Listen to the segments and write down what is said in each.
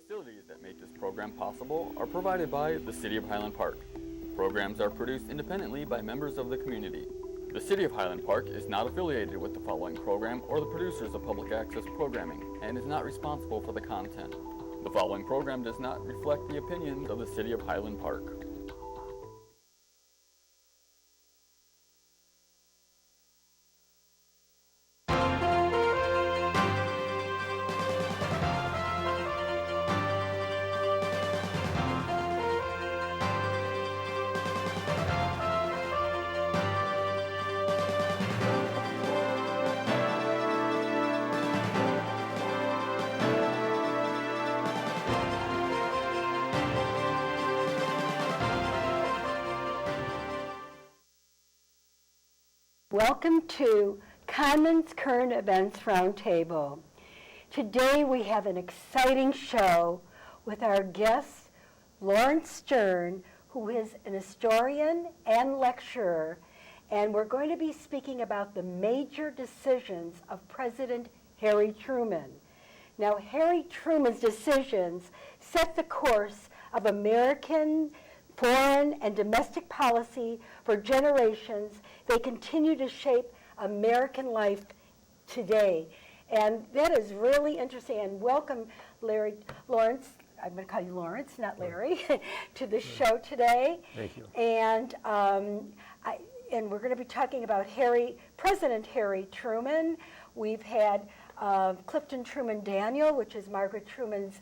facilities that make this program possible are provided by the City of Highland Park. Programs are produced independently by members of the community. The City of Highland Park is not affiliated with the following program or the producers of public access programming and is not responsible for the content. The following program does not reflect the opinions of the City of Highland Park. Welcome to Cahnmanns Current Events Roundtable. Today we have an exciting show with our guest, Lawrence Stern, who is an historian and lecturer, and we're going to be speaking about the major decisions of President Harry Truman. Now, Harry Truman's decisions set the course of American foreign and domestic policy for generations. They continue to shape American life today. And that is really interesting. And welcome, Lawrence, I'm going to call you Lawrence, not Larry, to the show today. Thank you. And we're going to be talking about President Harry Truman. We've had Clifton Truman Daniel, which is Margaret Truman's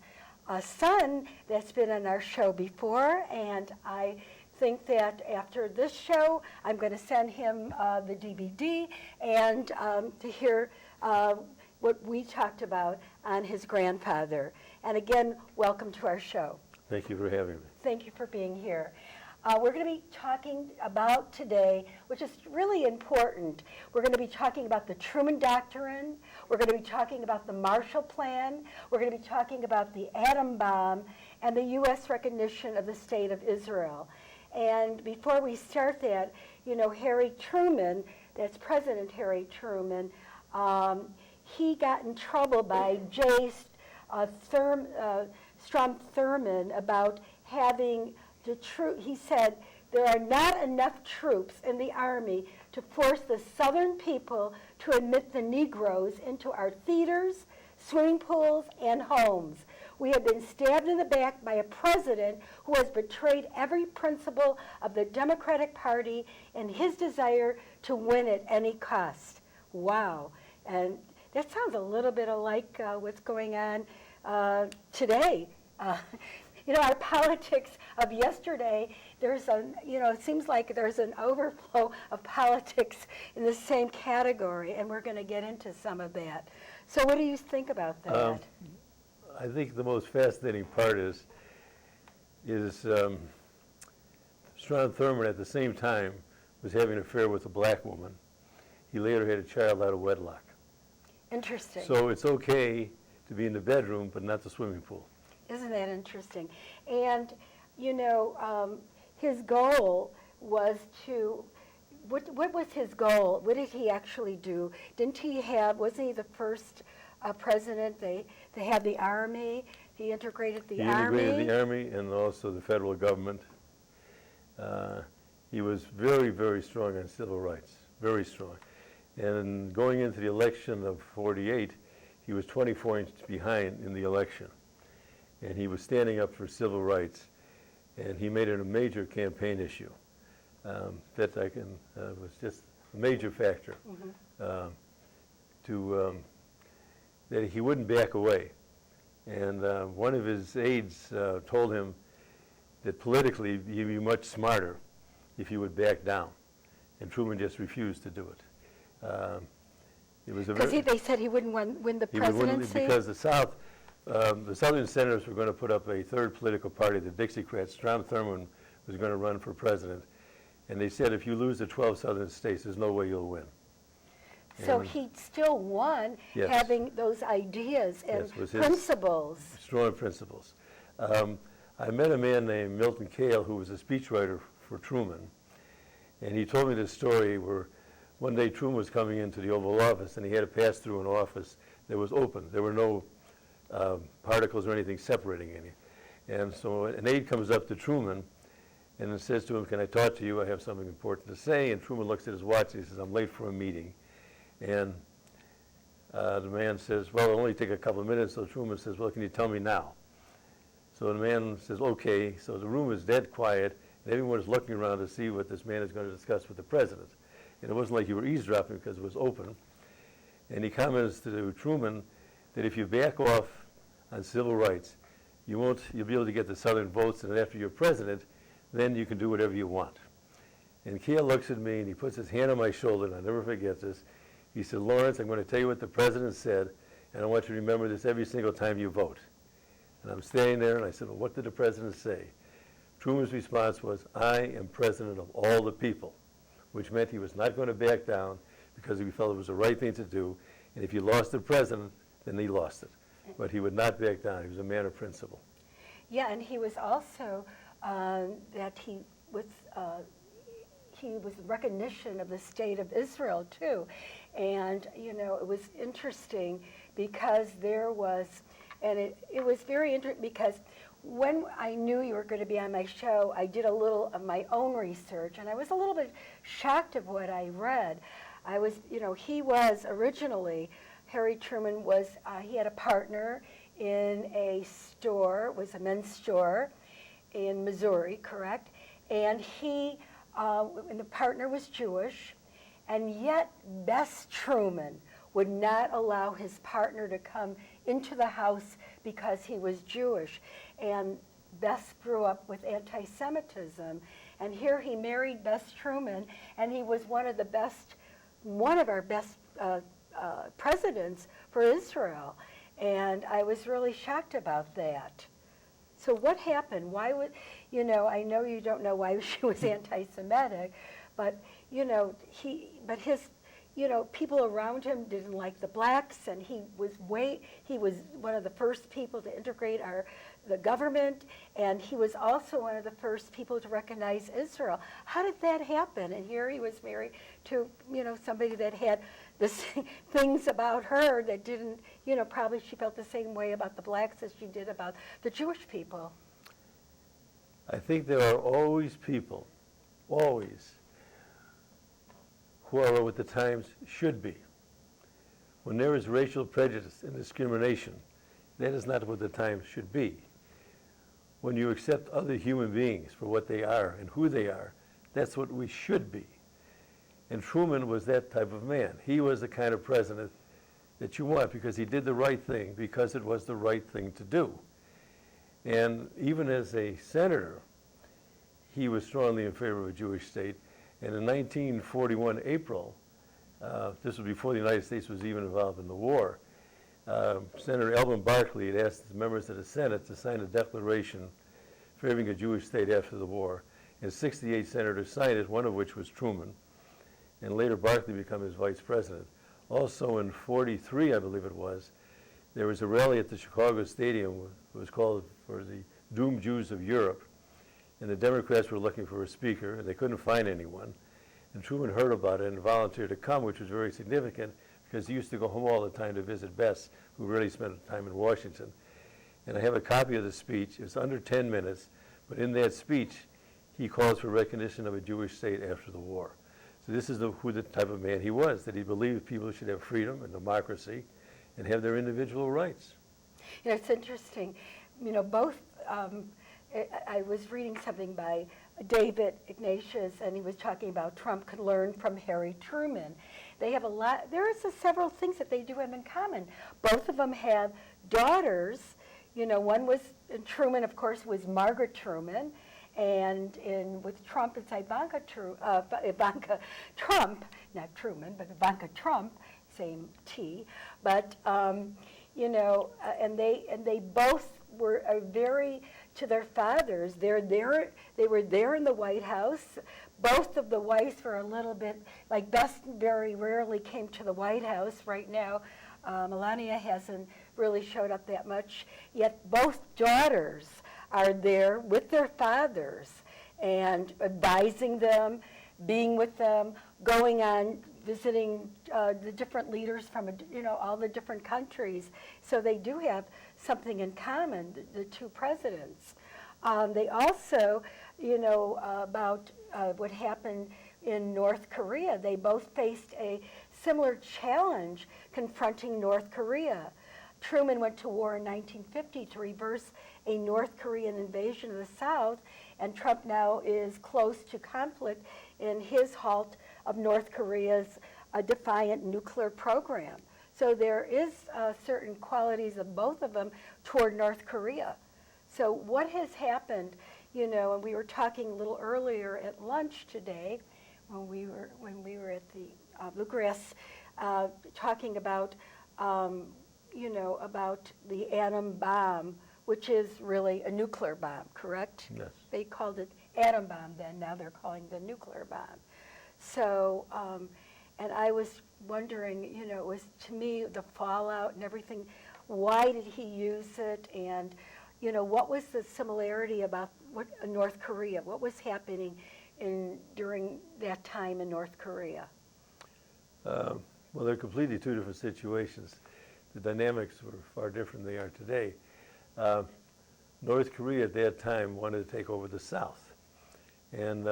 son, that's been on our show before, and I think that after this show, I'm going to send him the DVD and to hear what we talked about on his grandfather. And again, welcome to our show. Thank you for having me. Thank you for being here. We're going to be talking about today, which is really important. We're going to be talking about the Truman Doctrine. We're going to be talking about the Marshall Plan. We're going to be talking about the atom bomb and the U.S. recognition of the State of Israel. And before we start that, you know, Harry Truman, that's President Harry Truman, he got in trouble by Strom Thurmond about having he said, there are not enough troops in the Army to force the Southern people to admit the Negroes into our theaters, swimming pools, and homes. We have been stabbed in the back by a president who has betrayed every principle of the Democratic Party and his desire to win at any cost. Wow. And that sounds a little bit like what's going on today. You know, our politics of yesterday, it seems like there's an overflow of politics in the same category, and we're going to get into some of that. So what do you think about that? I think the most fascinating part is Strom Thurmond at the same time was having an affair with a black woman. He later had a child out of wedlock. Interesting. So it's okay to be in the bedroom, but not the swimming pool. Isn't that interesting? And, you know, his goal was to, what was his goal? What did he actually do? Wasn't he the first president? They had the Army. He integrated the Army. He integrated the Army and also the federal government. He was very, very strong on civil rights, very strong. And going into the election of '48, he was 24 inches behind in the election. And he was standing up for civil rights, and he made it a major campaign issue. That was just a major factor that he wouldn't back away. And one of his aides told him that politically he'd be much smarter if he would back down, and Truman just refused to do it. Because they said he wouldn't win the presidency? Because the Southern senators were going to put up a third political party, the Dixiecrats. Strom Thurmond was going to run for president. And they said, if you lose the 12 Southern states, there's no way you'll win. So he still won, yes, having those ideas and principles. Strong principles. I met a man named Milton Cale, who was a speechwriter for Truman. And he told me this story where one day Truman was coming into the Oval Office, and he had to pass through an office that was open. There were no particles or anything separating any. And so an aide comes up to Truman and says to him, "Can I talk to you? I have something important to say." And Truman looks at his watch and he says, "I'm late for a meeting." And the man says, "Well, it'll only take a couple of minutes." So Truman says, "Well, can you tell me now?" So the man says, "Okay." So the room is dead quiet, and everyone is looking around to see what this man is going to discuss with the president. And it wasn't like you were eavesdropping because it was open. And he comments to Truman that if you back off on civil rights, you'll be able to get the Southern votes, and after you're president, then you can do whatever you want. And Cale looks at me and he puts his hand on my shoulder, and I'll never forget this. He said, "Lawrence, I'm going to tell you what the president said, and I want you to remember this every single time you vote." And I'm standing there and I said, "Well, what did the president say?" Truman's response was, "I am president of all the people," which meant he was not going to back down because he felt it was the right thing to do. And if you lost the president, then he lost it. But he would not back down. He was a man of principle. Yeah, and he was also that he was recognition of the state of Israel too, and it was interesting because there was, and it was very interesting because when I knew you were going to be on my show, I did a little of my own research, and I was a little bit shocked of what I read. I was, he was originally, Harry Truman was, he had a partner in a store, it was a men's store in Missouri, correct? And and the partner was Jewish, and yet Bess Truman would not allow his partner to come into the house because he was Jewish. And Bess grew up with anti-Semitism, and here he married Bess Truman, and he was one of our best presidents for Israel. And I was really shocked about that. So what happened? Why would, I know you don't know why she was anti-Semitic, but, people around him didn't like the blacks, and he was one of the first people to integrate the government, and he was also one of the first people to recognize Israel. How did that happen? And here he was married to, somebody that had things about her that didn't, probably she felt the same way about the blacks as she did about the Jewish people. I think there are always people, always, who are what the times should be. When there is racial prejudice and discrimination, that is not what the times should be. When you accept other human beings for what they are and who they are, that's what we should be. And Truman was that type of man. He was the kind of president that you want because he did the right thing, because it was the right thing to do. And even as a senator, he was strongly in favor of a Jewish state. And in 1941 April, this was before the United States was even involved in the war, Senator Alvin Barkley had asked the members of the Senate to sign a declaration favoring a Jewish state after the war. And 68 senators signed it, one of which was Truman. And later Barkley became his vice president. Also in 43, I believe it was, there was a rally at the Chicago Stadium. It was called for the Doomed Jews of Europe. And the Democrats were looking for a speaker, and they couldn't find anyone. And Truman heard about it and volunteered to come, which was very significant because he used to go home all the time to visit Bess, who really spent time in Washington. And I have a copy of the speech. It's under 10 minutes, but in that speech, he calls for recognition of a Jewish state after the war. So this is who the type of man he was, that he believed people should have freedom and democracy and have their individual rights. It's interesting. Both, I was reading something by David Ignatius, and he was talking about Trump could learn from Harry Truman. They have there are several things that they do have in common. Both of them have daughters. One was, Truman, of course, was Margaret Truman. And with Trump, it's Ivanka Trump, not Truman, but Ivanka Trump, same T. But and they both were very to their fathers. They were there in the White House. Both of the wives were a little bit like Bess. Very rarely came to the White House. Right now, Melania hasn't really showed up that much. Yet both daughters are there with their fathers and advising them, being with them, going on visiting the different leaders from all the different countries. So they do have something in common, the two presidents. They also, about what happened in North Korea. They both faced a similar challenge confronting North Korea. Truman went to war in 1950 to reverse a North Korean invasion of the South, and Trump now is close to conflict in his halt of North Korea's defiant nuclear program. So there is certain qualities of both of them toward North Korea. So what has happened, and we were talking a little earlier at lunch today when we were at the Bluegrass, talking about about the atom bomb, which is really a nuclear bomb, correct? Yes. They called it atom bomb then, now they're calling it a nuclear bomb. So, and I was wondering, it was, to me, the fallout and everything, why did he use it, and, what was the similarity about North Korea? What was happening during that time in North Korea? Well, they're completely two different situations. The dynamics were far different than they are today. North Korea at that time wanted to take over the South. And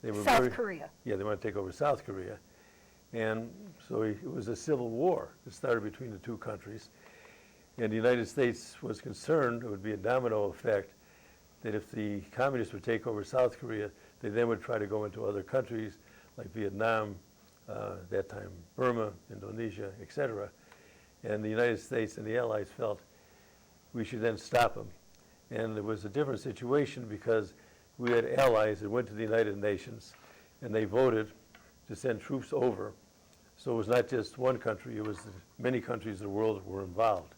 they were South Korea. Yeah, they wanted to take over South Korea. And so it was a civil war that started between the two countries. And the United States was concerned it would be a domino effect, that if the communists would take over South Korea, they then would try to go into other countries like Vietnam, at that time Burma, Indonesia, etc. And the United States and the Allies felt we should then stop them. And it was a different situation because we had allies that went to the United Nations and they voted to send troops over. So it was not just one country, it was many countries of the world that were involved.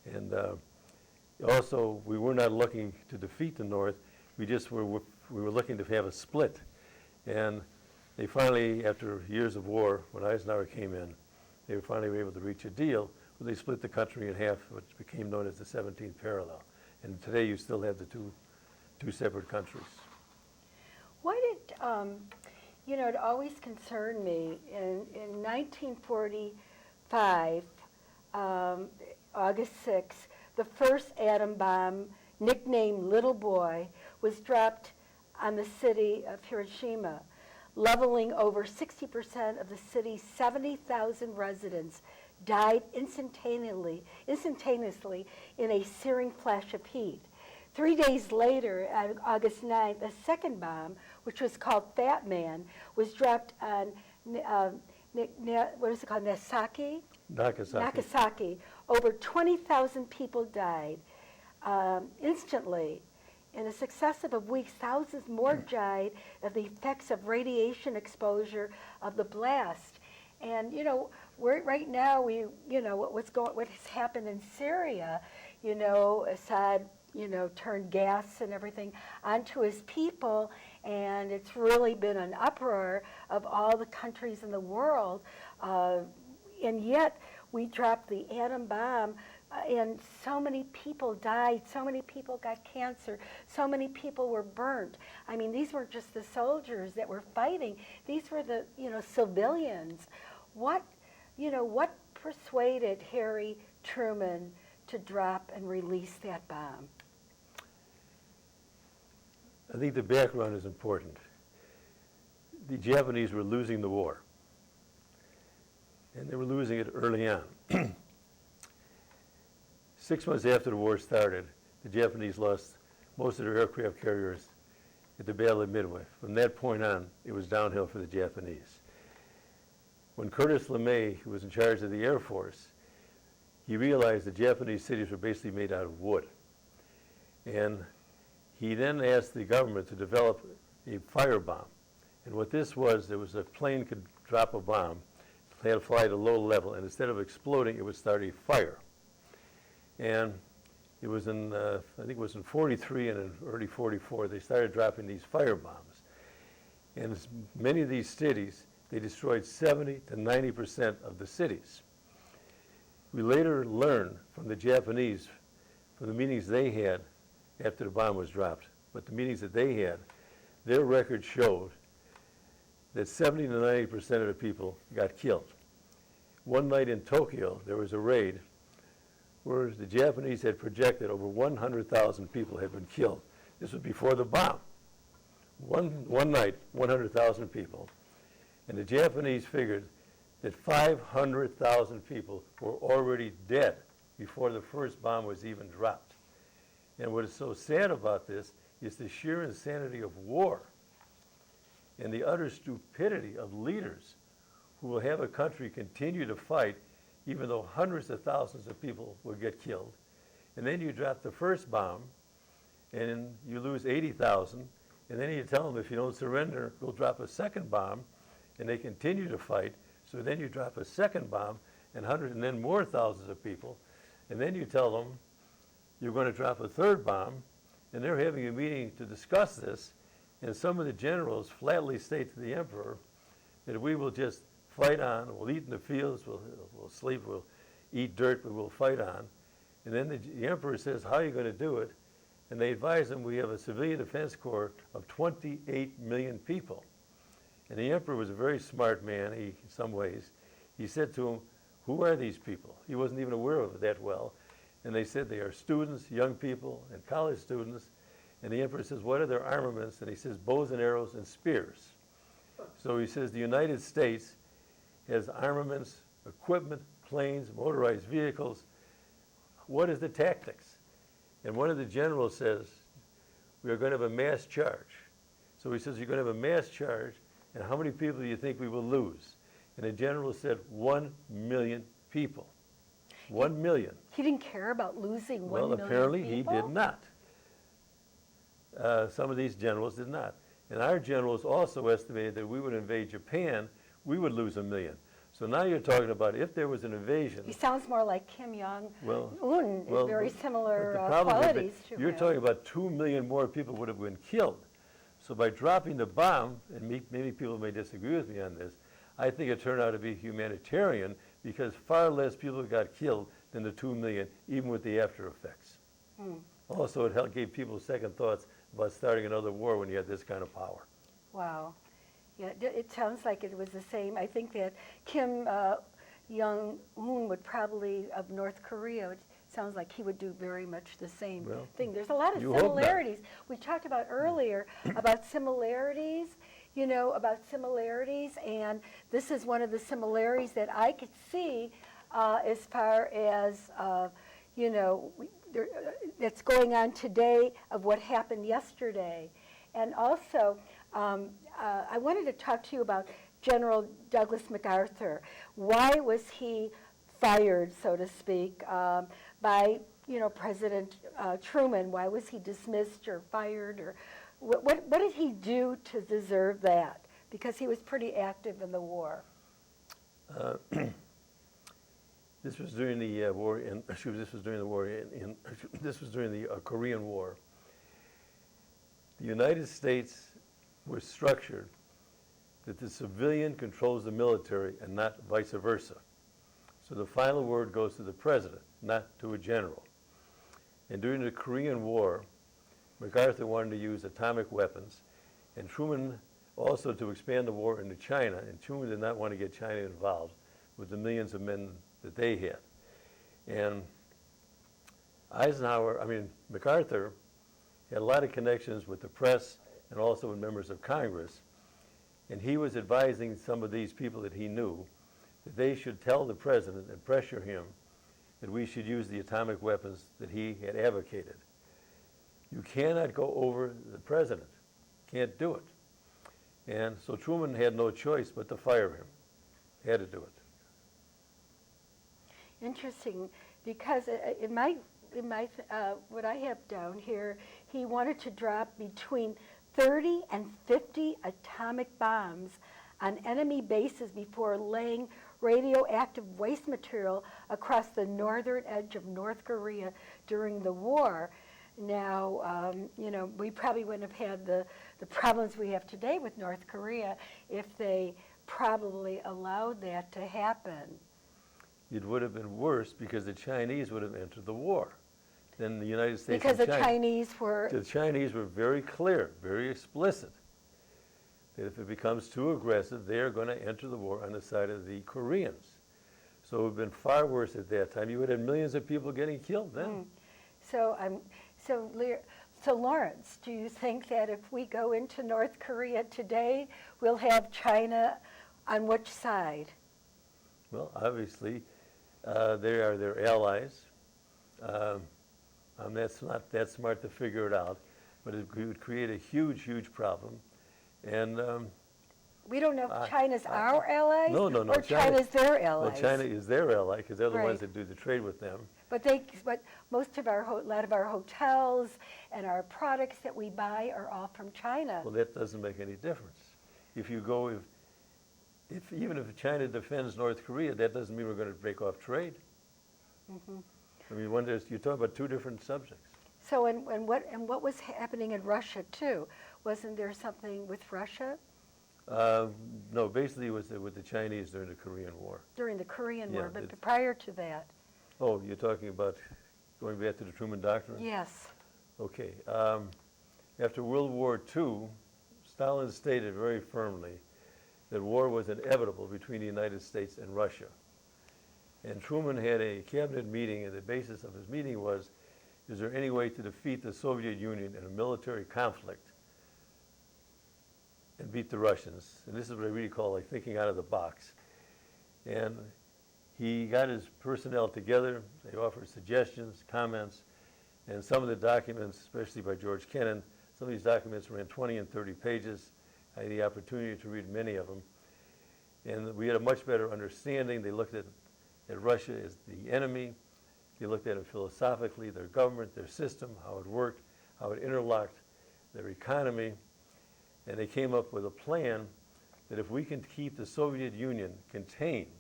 And also, we were not looking to defeat the North, we were looking to have a split. And they finally, after years of war, when Eisenhower came in, they were finally able to reach a deal where they split the country in half, which became known as the 17th parallel. And today you still have the two separate countries. Why did, it always concerned me, in 1945, August 6th, the first atom bomb, nicknamed Little Boy, was dropped on the city of Hiroshima, leveling over 60% of the city's 70,000 residents, died instantaneously in a searing flash of heat. 3 days later, on August 9th, a second bomb, which was called Fat Man, was dropped on, Nagasaki? Nagasaki. Over 20,000 people died instantly. In a successive of weeks, thousands more died of the effects of radiation exposure of the blast. And right now what has happened in Syria, Assad, turned gas and everything onto his people, and it's really been an uproar of all the countries in the world. And yet we dropped the atom bomb, and so many people died, so many people got cancer, so many people were burnt. I mean, these weren't just the soldiers that were fighting, these were the, civilians. What persuaded Harry Truman to drop and release that bomb? I think the background is important. The Japanese were losing the war, and they were losing it early on. 6 months after the war started, the Japanese lost most of their aircraft carriers at the Battle of Midway. From that point on, it was downhill for the Japanese. When Curtis LeMay, who was in charge of the Air Force, he realized the Japanese cities were basically made out of wood. And he then asked the government to develop a firebomb. And what this was, there was a plane could drop a bomb, had to fly at a low level, and instead of exploding, it would start a fire. And it was in, I think it was in 43 and in early 44, they started dropping these fire bombs. And many of these cities, they destroyed 70 to 90% of the cities. We later learned from the Japanese, from the meetings they had after the bomb was dropped, but the meetings that they had, their record showed that 70 to 90% of the people got killed. One night in Tokyo, there was a raid where the Japanese had projected over 100,000 people had been killed. This was before the bomb. One night, 100,000 people. And the Japanese figured that 500,000 people were already dead before the first bomb was even dropped. And what is so sad about this is the sheer insanity of war and the utter stupidity of leaders who will have a country continue to fight even though hundreds of thousands of people will get killed. And then you drop the first bomb and you lose 80,000, and then you tell them if you don't surrender, we'll drop a second bomb, and they continue to fight. So then you drop a second bomb and then more thousands of people, and then you tell them you're going to drop a third bomb, and they're having a meeting to discuss this, and some of the generals flatly state to the emperor that we will just fight on, we'll eat in the fields, we'll sleep, we'll eat dirt, but we'll fight on. And then the emperor says, how are you going to do it? And they advise him, we have a civilian defense corps of 28 million people. And the emperor was a very smart man, in some ways. He said to him, who are these people? He wasn't even aware of it that well. And they said they are students, young people, and college students. And the emperor says, what are their armaments? And he says, bows and arrows and spears. So he says the United States has armaments, equipment, planes, motorized vehicles. What is the tactics? And one of the generals says, we are going to have a mass charge. So he says, you're going to have a mass charge, and how many people do you think we will lose? And the general said, 1 million people. 1 million. He didn't care about losing 1 million Well, apparently people? he did not. Some of these generals did not. And our generals also estimated that we would invade Japan, we would lose 1 million. So now you're talking about if there was an invasion. He sounds more like Kim Jong-un, very similar but the problem is that qualities to him. you're talking about 2 million more people would have been killed. So by dropping the bomb, and maybe people may disagree with me on this, I think it turned out to be humanitarian because far less people got killed than the 2 million, even with the after effects. Also, it gave people second thoughts about starting another war when you had this kind of power. Wow. Yeah, it sounds like it was the same. I think that Kim Jong-un would probably, of North Korea, it sounds like he would do very much the same thing. There's a lot of similarities. We talked about earlier about similarities, and this is one of the similarities that I could see as far as, that's going on today of what happened yesterday. And also, I wanted to talk to you about General Douglas MacArthur. Why was he fired, so to speak, by President Truman? Why was he dismissed or fired? Or what did he do to deserve that? Because he was pretty active in the war. This was during the war in. This was during the war in. This was during the Korean War. The United States was structured that the civilian controls the military and not vice versa. So the final word goes to the president, not to a general. And during the Korean War, MacArthur wanted to use atomic weapons, and Truman also to expand the war into China, and Truman did not want to get China involved with the millions of men that they had. And MacArthur had a lot of connections with the press and also with members of Congress. And he was advising some of these people that he knew that they should tell the president and pressure him that we should use the atomic weapons that he had advocated. You cannot go over the president. Can't do it. And so Truman had no choice but to fire him. Had to do it. Interesting, because in my what I have down here, he wanted to drop between 30 and 50 atomic bombs on enemy bases before laying radioactive waste material across the northern edge of North Korea during the war. Now, we probably wouldn't have had the problems we have today with North Korea if they probably allowed that to happen. It would have been worse because the Chinese would have entered the war than the United States because and the China. The Chinese were very clear, very explicit, that if it becomes too aggressive, they are going to enter the war on the side of the Koreans. So it would have been far worse at that time. You would have millions of people getting killed then. So Lawrence, do you think that if we go into North Korea today, we'll have China on which side? Well, obviously, they are their allies. That's not that smart to figure it out, but it would create a huge, huge problem. And we don't know if China's our allies no, or China's their allies. Well, China is their ally because they're the Right. ones that do the trade with them. But most of a lot of our hotels and our products that we buy are all from China. Well, that doesn't make any difference. If you go, even if China defends North Korea, that doesn't mean we're going to break off trade. Mm-hmm. I mean, you're talking about two different subjects. So, and what was happening in Russia too? Wasn't there something with Russia? No, basically it was with the Chinese during the Korean War. During the Korean Yeah, War, but prior to that? Oh, you're talking about going back to the Truman Doctrine? Yes. Okay. After World War II, Stalin stated very firmly that war was inevitable between the United States and Russia. And Truman had a cabinet meeting, and the basis of his meeting was, is there any way to defeat the Soviet Union in a military conflict and beat the Russians? And this is what I really call like thinking out of the box. And he got his personnel together. They offered suggestions, comments, and some of the documents, especially by George Kennan, some of these documents ran 20 and 30 pages. I had the opportunity to read many of them. And we had a much better understanding. They looked at Russia as the enemy. They looked at it philosophically, their government, their system, how it worked, how it interlocked, their economy. And they came up with a plan that if we can keep the Soviet Union contained,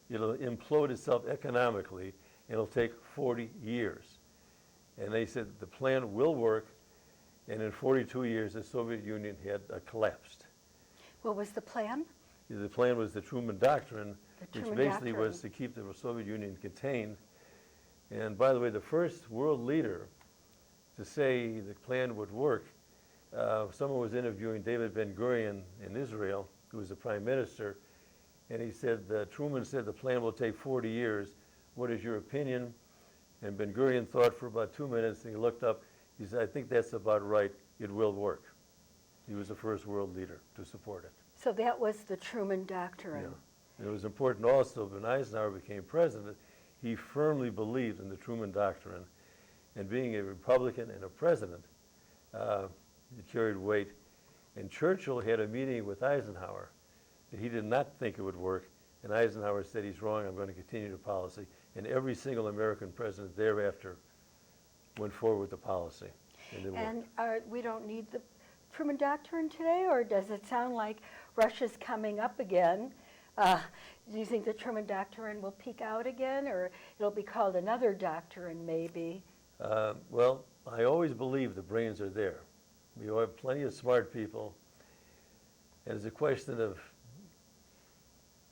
it'll implode itself economically, and it'll take 40 years. And they said the plan will work, and in 42 years, the Soviet Union had collapsed. What was the plan? The plan was the Truman Doctrine, The which Truman basically Doctrine. was to keep the Soviet Union contained. And by the way, the first world leader to say the plan would work, someone was interviewing David Ben-Gurion in Israel, who was the prime minister, and he said, Truman said the plan will take 40 years. What is your opinion? And Ben-Gurion thought for about 2 minutes, and he looked up. He said, I think that's about right. It will work. He was the first world leader to support it. So that was the Truman Doctrine. Yeah. And it was important also, when Eisenhower became president, he firmly believed in the Truman Doctrine. And being a Republican and a president, it carried weight. And Churchill had a meeting with Eisenhower that he did not think it would work. And Eisenhower said, he's wrong, I'm going to continue the policy. And every single American president thereafter went forward with the policy. And we don't need the Truman Doctrine today, or does it sound like Russia's coming up again? Do you think the Truman Doctrine will peak out again, or it'll be called another doctrine maybe? Well, I always believe the brains are there. We have plenty of smart people, and it's a question of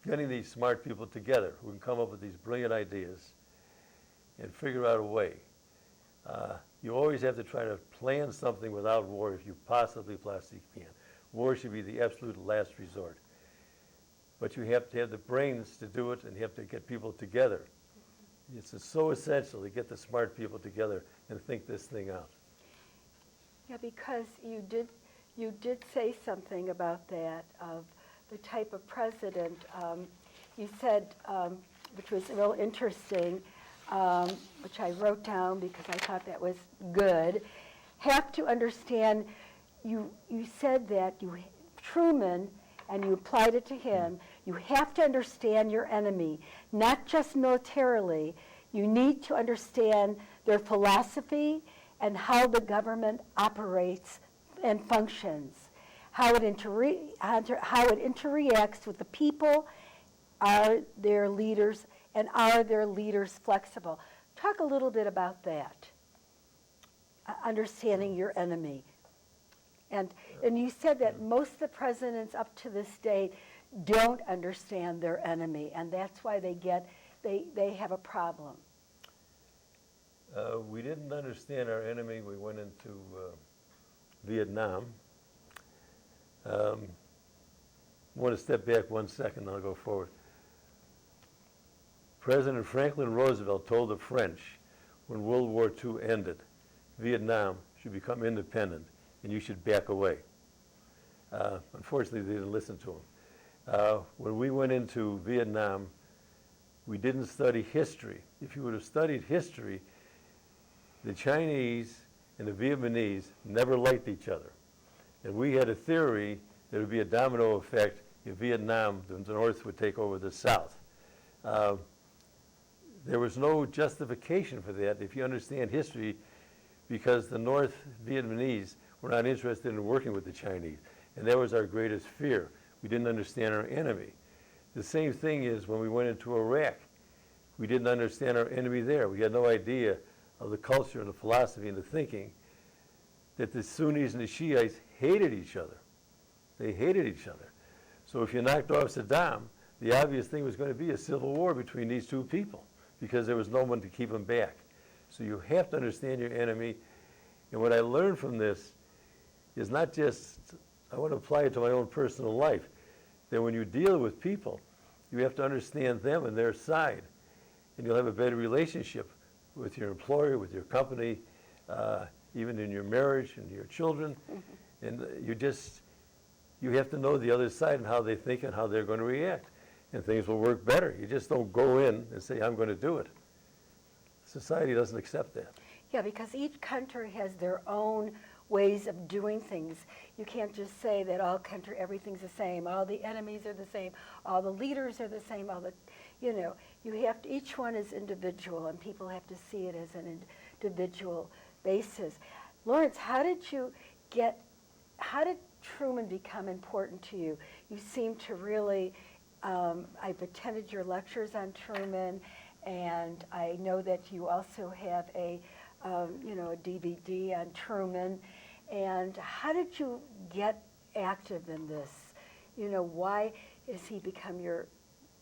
getting these smart people together who can come up with these brilliant ideas and figure out a way. You always have to try to plan something without war if you possibly can. War should be the absolute last resort. But you have to have the brains to do it, and you have to get people together. It's so essential to get the smart people together and think this thing out. Yeah, because you did say something about that, of the type of president. You said, which was real interesting, which I wrote down because I thought that was good, have to understand, you said that Truman, and you applied it to him, you have to understand your enemy, not just militarily. You need to understand their philosophy and how the government operates and functions, how it interreacts with the people. Are their leaders, and are their leaders flexible? Talk a little bit about that, understanding your enemy. And you said that most of the presidents up to this day don't understand their enemy, and that's why they have a problem. We didn't understand our enemy. We went into Vietnam. I want to step back 1 second, and I'll go forward. President Franklin Roosevelt told the French when World War II ended, Vietnam should become independent and you should back away. Unfortunately, they didn't listen to him. When we went into Vietnam, we didn't study history. If you would have studied history, the Chinese and the Vietnamese never liked each other. And we had a theory that it would be a domino effect if Vietnam, the North would take over the South. There was no justification for that if you understand history, because the North Vietnamese were not interested in working with the Chinese. And that was our greatest fear. We didn't understand our enemy. The same thing is when we went into Iraq. We didn't understand our enemy there. We had no idea of the culture and the philosophy and the thinking that the Sunnis and the Shiites hated each other. They hated each other. So if you knocked off Saddam, the obvious thing was going to be a civil war between these two people because there was no one to keep them back. So you have to understand your enemy. And what I learned from this is not just, I want to apply it to my own personal life, that when you deal with people, you have to understand them and their side. And you'll have a better relationship with your employer, with your company, even in your marriage and your children. Mm-hmm. And you have to know the other side and how they think and how they're going to react. And things will work better. You just don't go in and say, I'm going to do it. Society doesn't accept that. Yeah, because each country has their own ways of doing things. You can't just say that everything's the same, all the enemies are the same, all the leaders are the same, you have to, each one is individual, and people have to see it as an individual basis. Lawrence, how did Truman become important to you? You seem to really, I've attended your lectures on Truman, and I know that you also have a DVD on Truman. And how did you get active in this? Why has he become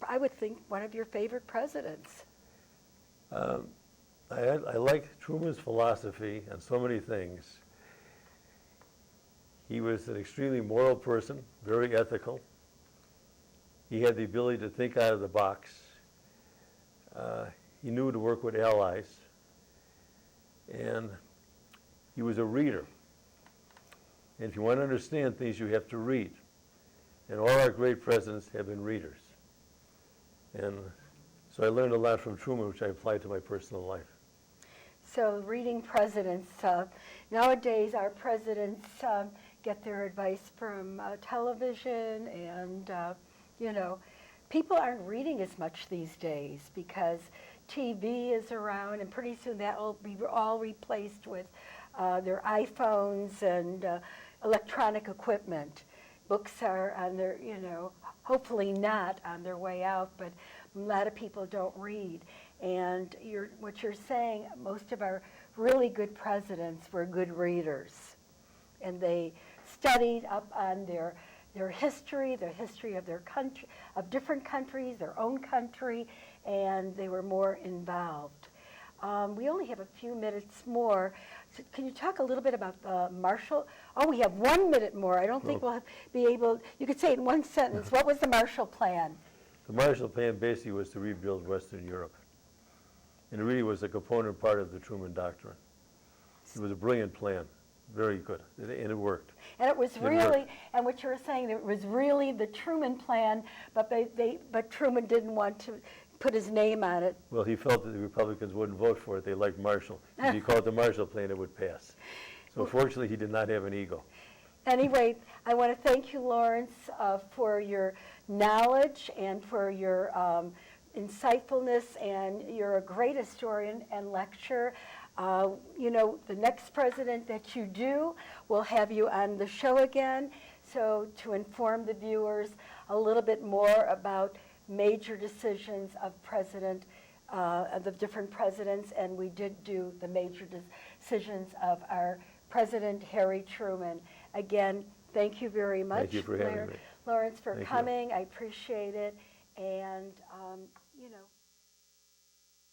I would think, one of your favorite presidents? I like Truman's philosophy on so many things. He was an extremely moral person, very ethical. He had the ability to think out of the box. He knew to work with allies. And he was a reader. And if you want to understand things, you have to read. And all our great presidents have been readers. And so I learned a lot from Truman, which I applied to my personal life. So reading presidents, nowadays our presidents get their advice from television, and people aren't reading as much these days because TV is around, and pretty soon that will be all replaced with their iPhones and electronic equipment. Books are on their, hopefully not on their way out, but a lot of people don't read. And what you're saying, most of our really good presidents were good readers. And they studied up on their history of their country, of different countries, their own country, and they were more involved. We only have a few minutes more. So can you talk a little bit about the Marshall? Oh, we have 1 minute more. I don't think we'll be able, you could say it in one sentence. What was the Marshall Plan? The Marshall Plan basically was to rebuild Western Europe. And it really was a component part of the Truman Doctrine. It was a brilliant plan. Very good. And it worked. And it was really, and what you were saying, it was really the Truman Plan, but but Truman didn't want to put his name on it. Well, he felt that the Republicans wouldn't vote for it. They liked Marshall. If he called it the Marshall Plan, it would pass. So fortunately, he did not have an ego. Anyway, I want to thank you, Lawrence, for your knowledge and for your insightfulness, and you're a great historian and lecturer. The next president that you do, we'll have you on the show again, so to inform the viewers a little bit more about major decisions of the different presidents, and we did do the major decisions of our President Harry Truman. Again, thank you very much, Thank you for having me. Lawrence, for coming. I appreciate it, and